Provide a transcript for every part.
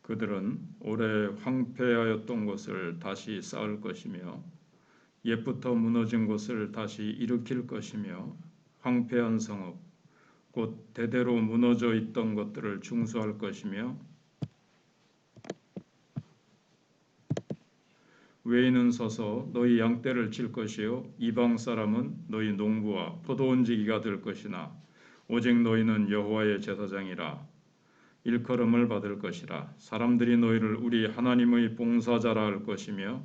그들은 오래 황폐하였던 곳을 다시 쌓을 것이며 옛부터 무너진 곳을 다시 일으킬 것이며 황폐한 성읍 곧 대대로 무너져 있던 것들을 중수할 것이며 외인은 서서 너희 양떼를 칠 것이요 이방 사람은 너희 농부와 포도원지기가 될 것이나 오직 너희는 여호와의 제사장이라 일컬음을 받을 것이라. 사람들이 너희를 우리 하나님의 봉사자라 할 것이며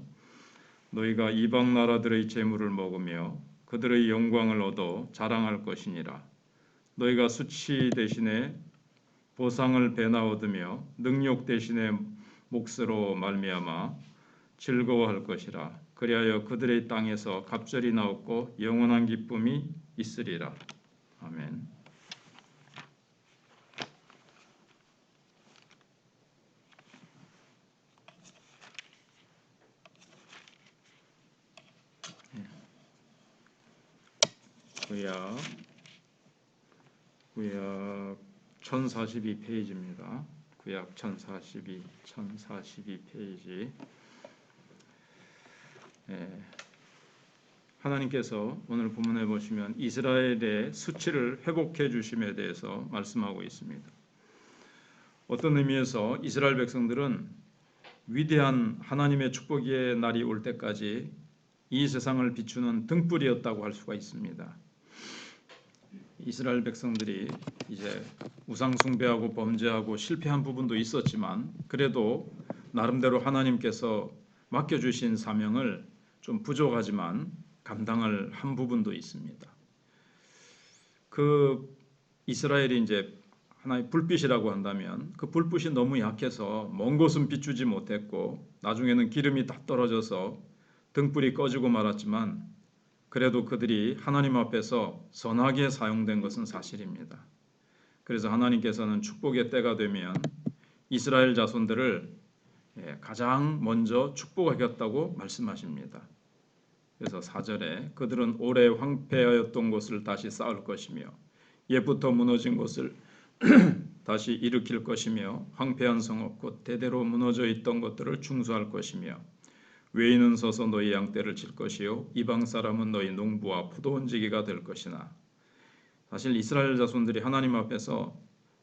너희가 이방 나라들의 재물을 먹으며 그들의 영광을 얻어 자랑할 것이니라. 너희가 수치 대신에 보상을 배나 얻으며 능욕 대신에 몫으로 말미암아 즐거워할 것이라. 그리하여 그들의 땅에서 갑절이 나옵고 영원한 기쁨이 있으리라. 아멘. 구약 1042페이지입니다. 구약 1042페이지. 하나님께서 오늘 본문에 보시면 이스라엘의 수치를 회복해 주심에 대해서 말씀하고 있습니다. 어떤 의미에서 이스라엘 백성들은 위대한 하나님의 축복의 날이 올 때까지 이 세상을 비추는 등불이었다고 할 수가 있습니다. 이스라엘 백성들이 이제 우상 숭배하고 범죄하고 실패한 부분도 있었지만 그래도 나름대로 하나님께서 맡겨주신 사명을 좀 부족하지만 감당을 한 부분도 있습니다. 그 이스라엘이 이제 하나의 불빛이라고 한다면 그 불빛이 너무 약해서 먼 곳은 비추지 못했고 나중에는 기름이 다 떨어져서 등불이 꺼지고 말았지만 그래도 그들이 하나님 앞에서 선하게 사용된 것은 사실입니다. 그래서 하나님께서는 축복의 때가 되면 이스라엘 자손들을 가장 먼저 축복하겠다고 말씀하십니다. 그래서 4절에 그들은 오래 황폐하였던 곳을 다시 쌓을 것이며 옛부터 무너진 곳을 다시 일으킬 것이며 황폐한 성읍 곧 대대로 무너져 있던 것들을 중수할 것이며 외인은 서서 너희 양떼를 칠 것이요 이방 사람은 너희 농부와 포도원지기가 될 것이나. 사실 이스라엘 자손들이 하나님 앞에서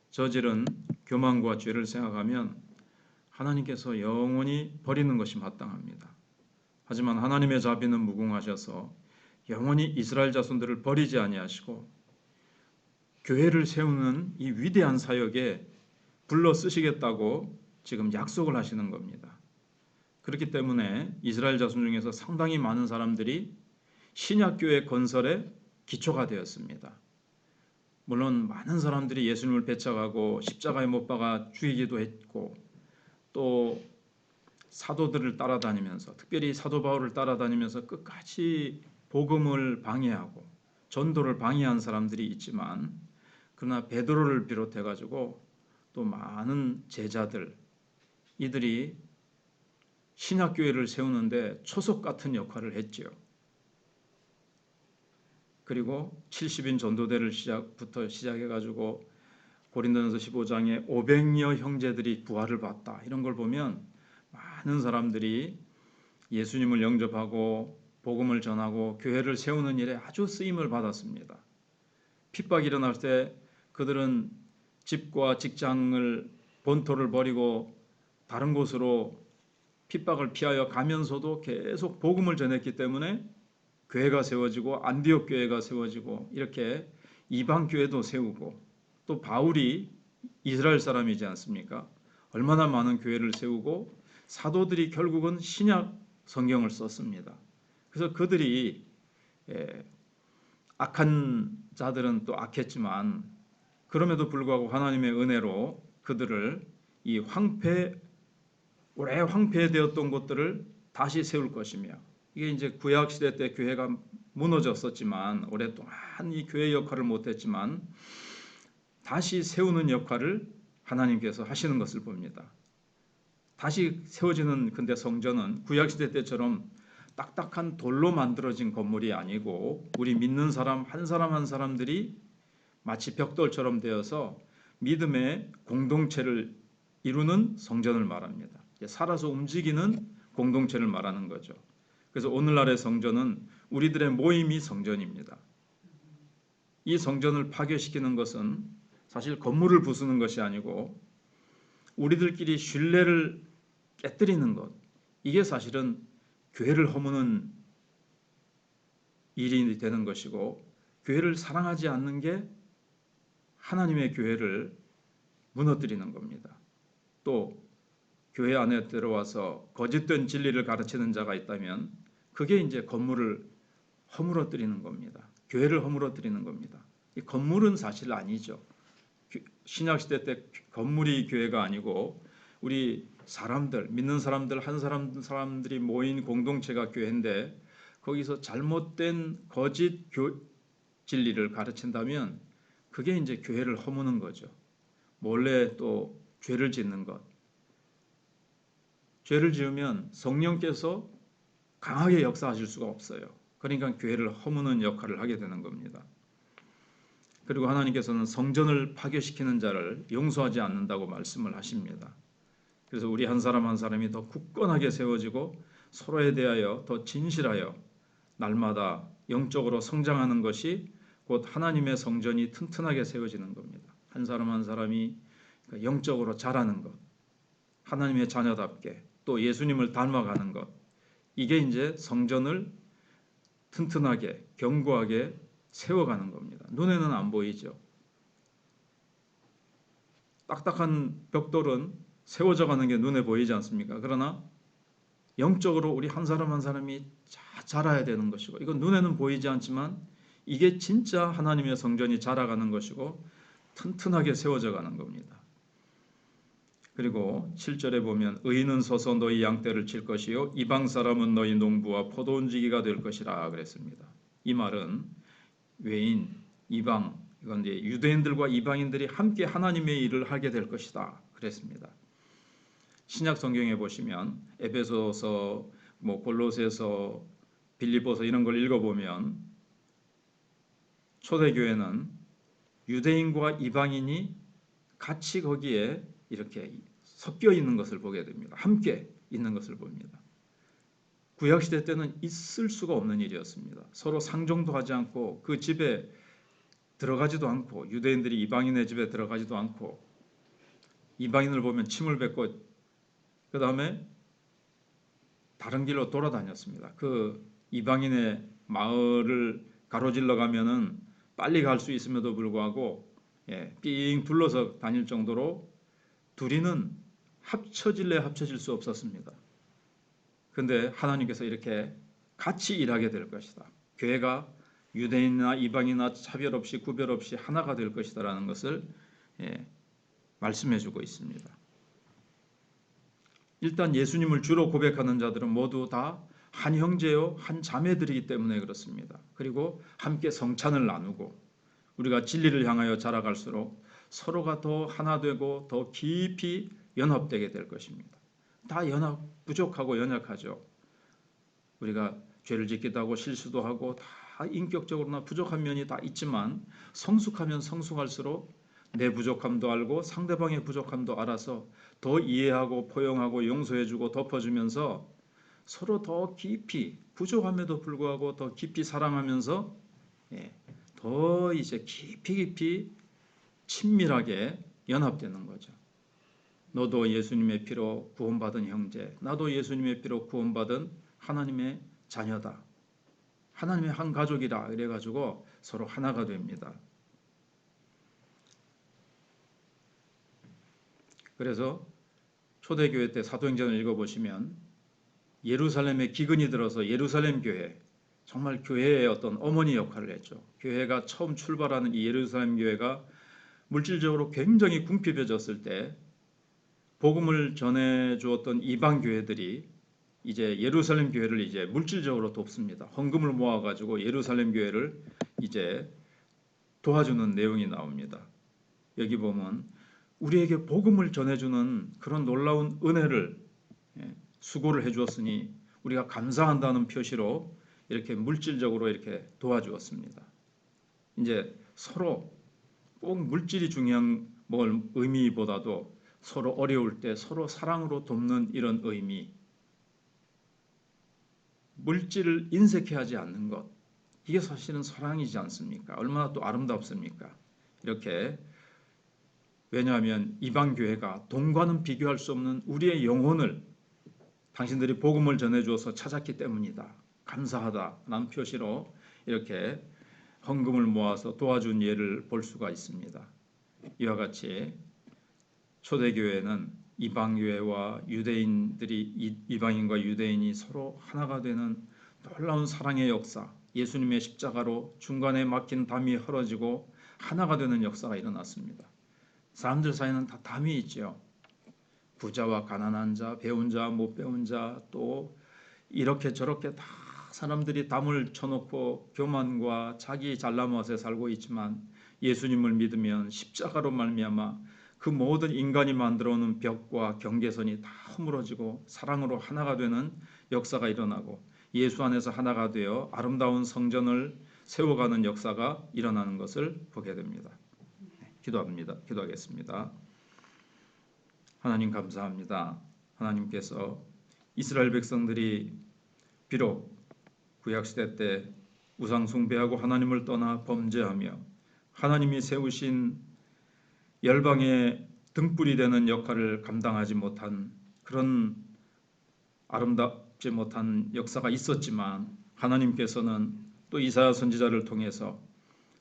저지른 교만과 죄를 생각하면 하나님께서 영원히 버리는 것이 마땅합니다. 하지만 하나님의 자비는 무궁하셔서 영원히 이스라엘 자손들을 버리지 아니하시고 교회를 세우는 이 위대한 사역에 불러 쓰시겠다고 지금 약속을 하시는 겁니다. 그렇기 때문에 이스라엘 자손 중에서 상당히 많은 사람들이 신약교회 건설에 기초가 되었습니다. 물론 많은 사람들이 예수님을 배척하고 십자가에 못 박아 죽이기도 했고 또 사도들을 따라다니면서 특별히 사도 바울을 따라다니면서 끝까지 복음을 방해하고 전도를 방해한 사람들이 있지만 그러나 베드로를 비롯해 가지고 또 많은 제자들 이들이 신약교회를 세우는데 초석 같은 역할을 했지요. 그리고 70인 전도대를 부터 시작해가지고 고린도전서 15장에 500여 형제들이 부활을 받다 이런 걸 보면 많은 사람들이 예수님을 영접하고 복음을 전하고 교회를 세우는 일에 아주 쓰임을 받았습니다. 핍박이 일어날 때 그들은 집과 직장을 본토를 버리고 다른 곳으로 핍박을 피하여 가면서도 계속 복음을 전했기 때문에 교회가 세워지고 안디옥 교회가 세워지고 이렇게 이방 교회도 세우고 또 바울이 이스라엘 사람이지 않습니까? 얼마나 많은 교회를 세우고 사도들이 결국은 신약 성경을 썼습니다. 그래서 그들이 악한 자들은 또 악했지만 그럼에도 불구하고 하나님의 은혜로 그들을 이 오래 황폐되었던 곳들을 다시 세울 것이며 이게 이제 구약 시대 때 교회가 무너졌었지만 오랫동안 이 교회 역할을 못했지만 다시 세우는 역할을 하나님께서 하시는 것을 봅니다. 다시 세워지는 근데 성전은 구약 시대 때처럼 딱딱한 돌로 만들어진 건물이 아니고 우리 믿는 사람 한 사람들이 마치 벽돌처럼 되어서 믿음의 공동체를 이루는 성전을 말합니다. 살아서 움직이는 공동체를 말하는 거죠. 그래서 오늘날의 성전은 우리들의 모임이 성전입니다. 이 성전을 파괴시키는 것은 사실 건물을 부수는 것이 아니고 우리들끼리 신뢰를 깨뜨리는 것, 이게 사실은 교회를 허무는 일이 되는 것이고, 교회를 사랑하지 않는 게 하나님의 교회를 무너뜨리는 겁니다. 또 교회 안에 들어와서 거짓된 진리를 가르치는 자가 있다면 그게 이제 건물을 허물어뜨리는 겁니다. 교회를 허물어뜨리는 겁니다. 이 건물은 사실 아니죠. 신약시대 때 건물이 교회가 아니고 우리 사람들, 믿는 사람들 한 사람들이 모인 공동체가 교회인데, 거기서 잘못된 거짓 진리를 가르친다면 그게 이제 교회를 허무는 거죠. 몰래 또 죄를 짓는 것. 죄를 지으면 성령께서 강하게 역사하실 수가 없어요. 그러니까 교회를 허무는 역할을 하게 되는 겁니다. 그리고 하나님께서는 성전을 파괴시키는 자를 용서하지 않는다고 말씀을 하십니다. 그래서 우리 한 사람 한 사람이 더 굳건하게 세워지고 서로에 대하여 더 진실하여 날마다 영적으로 성장하는 것이 곧 하나님의 성전이 튼튼하게 세워지는 겁니다. 한 사람 한 사람이 영적으로 자라는 것, 하나님의 자녀답게 또 예수님을 닮아가는 것, 이게 이제 성전을 튼튼하게 견고하게 세워가는 겁니다. 눈에는 안 보이죠. 딱딱한 벽돌은 세워져 가는 게 눈에 보이지 않습니까? 그러나 영적으로 우리 한 사람 한 사람이 자라야 되는 것이고, 이건 눈에는 보이지 않지만 이게 진짜 하나님의 성전이 자라가는 것이고 튼튼하게 세워져 가는 겁니다. 그리고 7절에 보면 의인은 서서 너희 양떼를 칠 것이요 이방 사람은 너희 농부와 포도원지기가 될 것이라 그랬습니다. 이 말은 외인, 이방, 이건 이제 유대인들과 이방인들이 함께 하나님의 일을 하게 될 것이다 그랬습니다. 신약 성경에 보시면 에베소서, 골로새서, 빌립보서 이런 걸 읽어보면 초대교회는 유대인과 이방인이 같이 거기에 이렇게 섞여 있는 것을 보게 됩니다. 함께 있는 것을 봅니다. 구약시대 때는 있을 수가 없는 일이었습니다. 서로 상종도 하지 않고 그 집에 들어가지도 않고, 유대인들이 이방인의 집에 들어가지도 않고, 이방인을 보면 침을 뱉고 그 다음에 다른 길로 돌아다녔습니다. 그 이방인의 마을을 가로질러 가면은 빨리 갈 수 있음에도 불구하고 삥 둘러서 다닐 정도로 둘이는 합쳐질래 합쳐질 수 없었습니다. 그런데 하나님께서 이렇게 같이 일하게 될 것이다. 교회가 유대인이나 이방인이나 차별 없이 구별 없이 하나가 될 것이다라는 것을 말씀해주고 있습니다. 일단 예수님을 주로 고백하는 자들은 모두 다 한 형제요 한 자매들이기 때문에 그렇습니다. 그리고 함께 성찬을 나누고 우리가 진리를 향하여 자라갈수록 서로가 더 하나 되고 더 깊이 연합되게 될 것입니다. 다 부족하고 연약하죠. 우리가 죄를 짓기도 하고 실수도 하고 다 인격적으로나 부족한 면이 다 있지만 성숙하면 성숙할수록 내 부족함도 알고 상대방의 부족함도 알아서 더 이해하고 포용하고 용서해주고 덮어주면서 서로 더 깊이, 부족함에도 불구하고 더 깊이 사랑하면서 더 이제 깊이 친밀하게 연합되는 거죠. 너도 예수님의 피로 구원받은 형제, 나도 예수님의 피로 구원받은 하나님의 자녀다. 하나님의 한 가족이다. 이래가지고 서로 하나가 됩니다. 그래서 초대교회 때 사도행전을 읽어보시면 예루살렘에 기근이 들어서 예루살렘 교회, 정말 교회의 어떤 어머니 역할을 했죠. 교회가 처음 출발하는 이 예루살렘 교회가 물질적으로 굉장히 궁핍해졌을 때 복음을 전해 주었던 이방 교회들이 이제 예루살렘 교회를 이제 물질적으로 돕습니다. 헌금을 모아 가지고 예루살렘 교회를 이제 도와주는 내용이 나옵니다. 여기 보면 우리에게 복음을 전해주는 그런 놀라운 은혜를 수고를 해주었으니 우리가 감사한다는 표시로 이렇게 물질적으로 이렇게 도와주었습니다. 이제 서로 꼭 물질이 중요한 의미보다도 서로 어려울 때 서로 사랑으로 돕는 이런 의미, 물질을 인색해하지 않는 것, 이게 사실은 사랑이지 않습니까? 얼마나 또 아름답습니까? 이렇게, 왜냐하면 이방 교회가 돈과는 비교할 수 없는 우리의 영혼을 당신들이 복음을 전해주어서 찾았기 때문이다. 감사하다라는 표시로 이렇게 헌금을 모아서 도와준 예를 볼 수가 있습니다. 이와 같이 초대교회는 이방교회와 유대인들이, 이방인과 유대인이 서로 하나가 되는 놀라운 사랑의 역사, 예수님의 십자가로 중간에 막힌 담이 헐어지고 하나가 되는 역사가 일어났습니다. 사람들 사이는 다 담이 있죠. 부자와 가난한 자, 배운 자, 못 배운 자, 또 이렇게 저렇게 다 사람들이 담을 쳐놓고 교만과 자기 잘난 맛에 살고 있지만, 예수님을 믿으면 십자가로 말미암아 그 모든 인간이 만들어 놓은 벽과 경계선이 다 허물어지고 사랑으로 하나가 되는 역사가 일어나고, 예수 안에서 하나가 되어 아름다운 성전을 세워가는 역사가 일어나는 것을 보게 됩니다. 기도하겠습니다. 하나님 감사합니다. 하나님께서 이스라엘 백성들이 비록 구약시대 때 우상 숭배하고 하나님을 떠나 범죄하며 하나님이 세우신 열방의 등불이 되는 역할을 감당하지 못한, 그런 아름답지 못한 역사가 있었지만, 하나님께서는 또 이사야 선지자를 통해서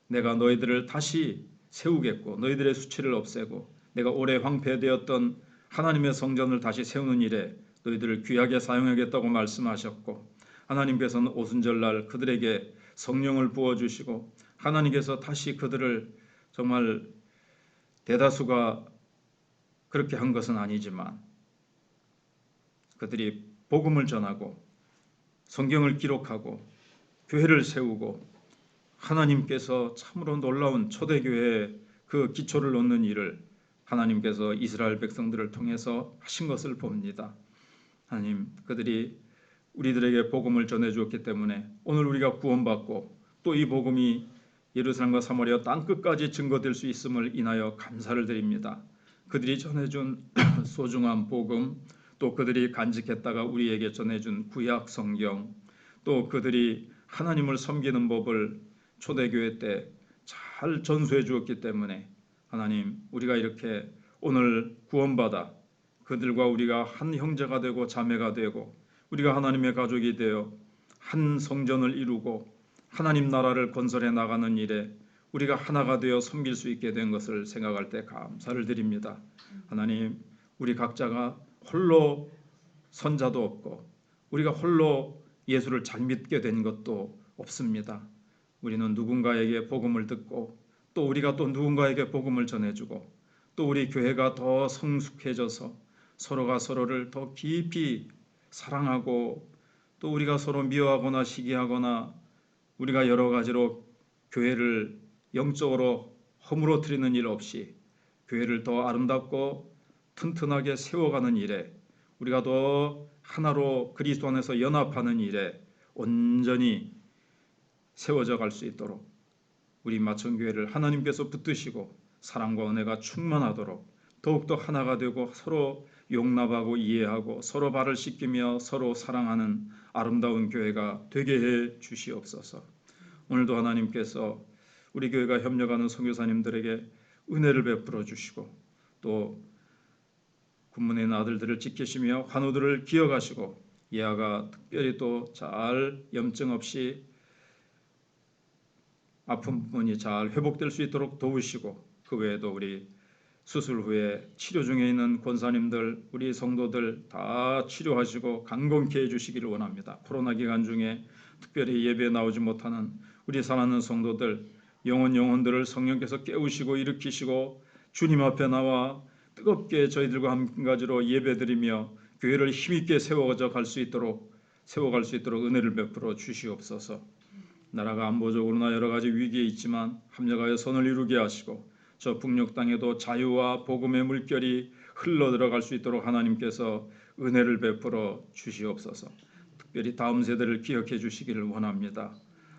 내가 너희들을 다시 세우겠고 너희들의 수치를 없애고 내가 오래 황폐되었던 하나님의 성전을 다시 세우는 일에 너희들을 귀하게 사용하겠다고 말씀하셨고, 하나님께서는 오순절날 그들에게 성령을 부어주시고 하나님께서 다시 그들을, 정말 대다수가 그렇게 한 것은 아니지만 그들이 복음을 전하고 성경을 기록하고 교회를 세우고 하나님께서 참으로 놀라운 초대교회의 그 기초를 놓는 일을 하나님께서 이스라엘 백성들을 통해서 하신 것을 봅니다. 하나님, 그들이 우리들에게 복음을 전해주었기 때문에 오늘 우리가 구원받고 또 이 복음이 예루살렘과 사마리아 땅끝까지 증거될 수 있음을 인하여 감사를 드립니다. 그들이 전해준 소중한 복음, 또 그들이 간직했다가 우리에게 전해준 구약 성경, 또 그들이 하나님을 섬기는 법을 초대교회 때 잘 전수해 주었기 때문에, 하나님, 우리가 이렇게 오늘 구원받아 그들과 우리가 한 형제가 되고 자매가 되고 우리가 하나님의 가족이 되어 한 성전을 이루고 하나님 나라를 건설해 나가는 일에 우리가 하나가 되어 섬길 수 있게 된 것을 생각할 때 감사를 드립니다. 하나님, 우리 각자가 홀로 선자도 없고 우리가 홀로 예수를 잘 믿게 된 것도 없습니다. 우리는 누군가에게 복음을 듣고 또 우리가 또 누군가에게 복음을 전해주고 또 우리 교회가 더 성숙해져서 서로가 서로를 더 깊이 사랑하고 또 우리가 서로 미워하거나 시기하거나 우리가 여러 가지로 교회를 영적으로 허물어뜨리는 일 없이 교회를 더 아름답고 튼튼하게 세워가는 일에, 우리가 더 하나로 그리스도 안에서 연합하는 일에 온전히 세워져 갈 수 있도록 우리 마천교회를 하나님께서 붙드시고 사랑과 은혜가 충만하도록 더욱더 하나가 되고 서로 용납하고 이해하고 서로 발을 씻기며 서로 사랑하는 아름다운 교회가 되게 해 주시옵소서. 오늘도 하나님께서 우리 교회가 협력하는 선교사님들에게 은혜를 베풀어 주시고 또 군문의 아들들을 지키시며 환우들을 기억하시고 예아가 특별히 또 잘 염증 없이 아픈 부분이 잘 회복될 수 있도록 도우시고, 그 외에도 우리 수술 후에 치료 중에 있는 권사님들, 우리 성도들 다 치료하시고 강건케 해주시기를 원합니다. 코로나 기간 중에 특별히 예배에 나오지 못하는 우리 사랑하는 성도들 영혼들을 성령께서 깨우시고 일으키시고 주님 앞에 나와 뜨겁게 저희들과 한 가지로 예배드리며 교회를 힘있게 세워갈 수 있도록 은혜를 베풀어 주시옵소서. 나라가 안보적으로나 여러 가지 위기에 있지만 합력하여 선을 이루게 하시고 저 북녘 땅에도 자유와 복음의 물결이 흘러 들어갈 수 있도록 하나님께서 은혜를 베풀어 주시옵소서. 특별히 다음 세대를 기억해 주시기를 원합니다.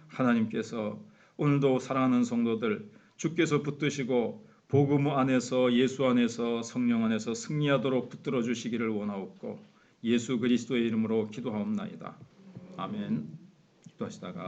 하나님께서 오늘도 사랑하는 성도들 주께서 붙드시고 복음 안에서 예수 안에서 성령 안에서 승리하도록 붙들어 주시기를 원하옵고 예수 그리스도의 이름으로 기도하옵나이다. 아멘. 기도하시다가